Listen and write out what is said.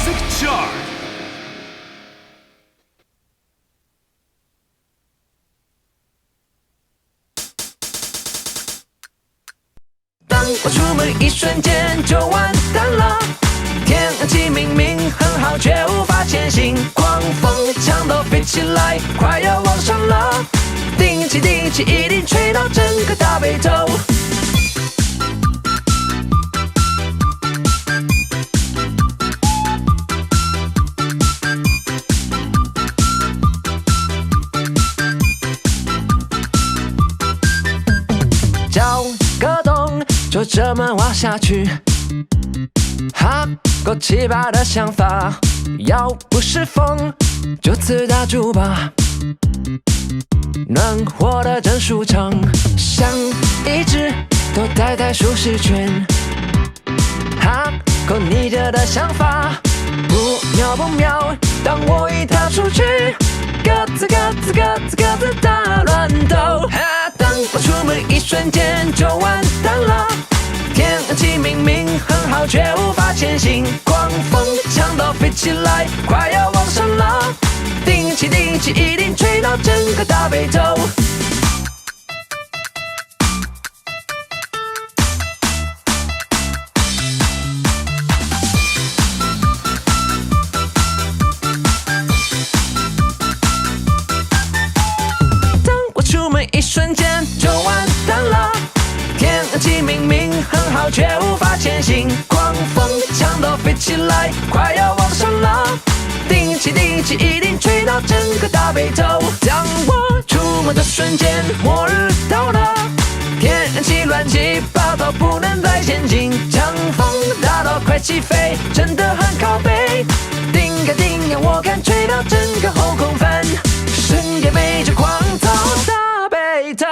Music Chart。当我出门一瞬间就完蛋了，天气明明很好，却无法前行。狂风墙都飞起来，快要往上了。定期定期，一定吹到整个大北头。找个洞，就这么挖下去。哈，够奇葩的想法，要不是风，就此打住吧。暖和的真舒畅，想一直都待在舒适圈。哈，够逆着的想法，不妙不妙。当我一踏出去，各自大乱斗。哈，当我出门一瞬间就完蛋了。天气明明很好，却无法前行。狂风墙都飞起来，快要往上了。定期定期，一定吹到整个大北头。当我出门一瞬间就完蛋了。天气明明很好，却无法前行。狂风墙都飞起来，快要往上了。定期定期，一定吹到整个大北头。当我出门的瞬间，末日到了。天气乱七八糟，不能再前进。强风大到快起飞，真的很靠北。定个定呀，我敢吹到整个后空翻。深夜背着狂走大北头。